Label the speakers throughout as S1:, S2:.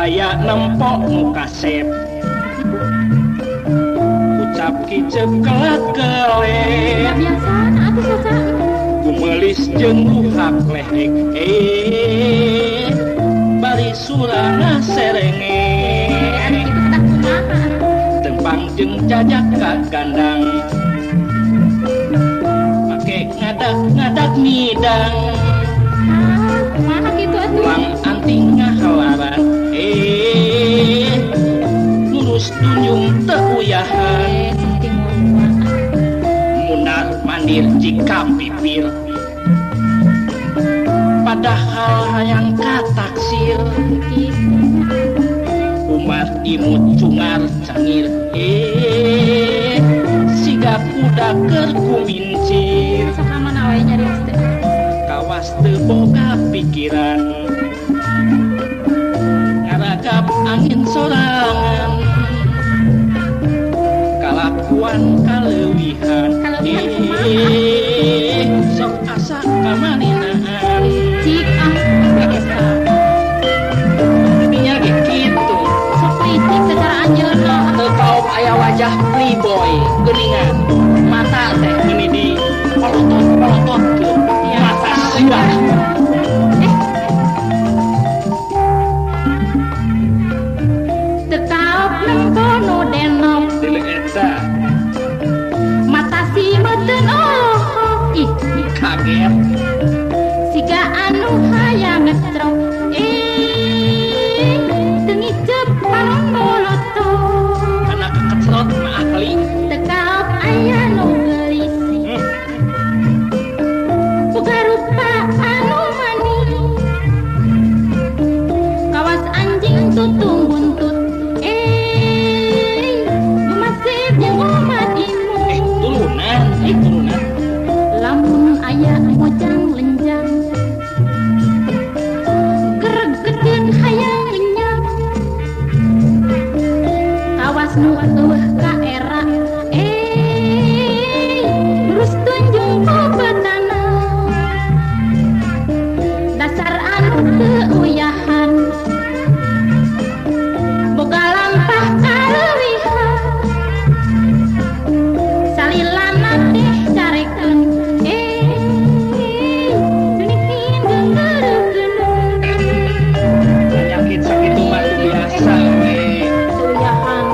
S1: Tepaya nempok mukasep ucap kicep kelak kelet
S2: biasa atuh saca
S1: kumelis jeung luhak lehek bari surana serenge
S2: ari kitu kedah kumaha
S1: tembang jeung jajak ka gandang make ngadak midang
S2: kumaha kitu atuh
S1: ulang anting ngahalaran ngurus dunyung teu uyahan
S2: penting murua
S1: munar mandir jika pipir padahal hayang kataksir umat imut cungar cangir siga kuda keur kumincir
S2: sakamana wae nyarios teh
S1: kawas teu boga pikiran ngaragap angin sorangan kalakuan kaleuwihan sok asa kamaninaan
S2: cik biasa
S1: dinya ge kitu
S2: sok licik secara anjeunna
S1: teu kaom aya wajah playboy geuningan mata teh ini di polotot mata siwa
S2: tekaop nempono denop
S1: dilek eta
S2: mata si meuteun ih
S1: kaget
S2: siga anu hayang ngetrok teu ngicep pangoloto
S1: anak kecrot mah ahli
S2: tekaop aya nu gelisih boga rupa anu manis kawas anjing tutung buntut masih jeung umat
S1: turunan turunan
S2: lamun aya mojang lenjang geregedeun hayang lenyap kawas nu eueuh ka era lurus tunjung obatana dasar anu teu uyahan boga lampah kaleuwihan salilana teh carekeun dunikin geungeureukeun
S1: penyakit sakitu mah teu biasa
S2: uyahan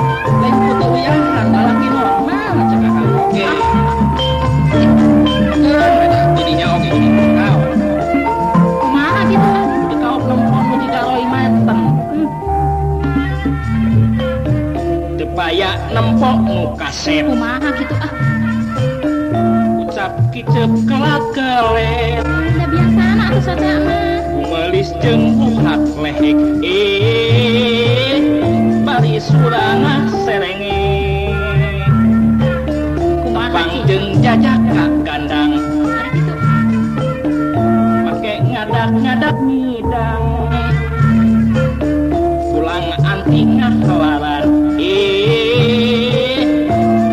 S1: lain kudu uyahan lalaki normal cek kamu jadinya oke gini kau
S2: kumaha gitu
S1: di kau nempon di garoi mateng tepaya nempok mukasep
S2: kumaha gitu
S1: ucap kicep kelak kelet
S2: udah biasana atuh saja mah
S1: kumelis jeung luhak lehek bari surana serenge
S2: kumaha
S1: bang
S2: sih
S1: jeung jajak ka gandang
S2: hari gitu
S1: make ngadak midang pulang anting ngahalaran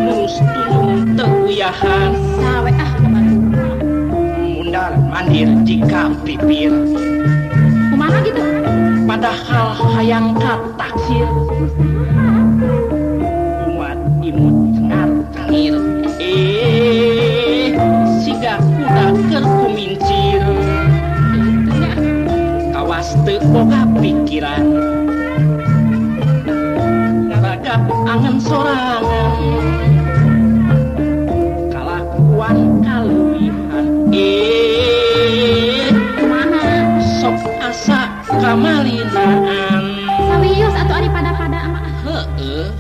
S1: ngurus tulung teu uyahan
S2: sawe kebatur
S1: mundar mandir jika pipir
S2: kumaha gitu
S1: padahal hayang kataksir umat imut cengar cangir siga kuda keur kumincir
S2: itunya
S1: kawas teu boga pikiran ngaragap angen sorangan kalakuan kaleuwihan
S2: kumaha
S1: sok asa kamalinaan
S2: sawius atau ari pada-pada mah
S1: heueuh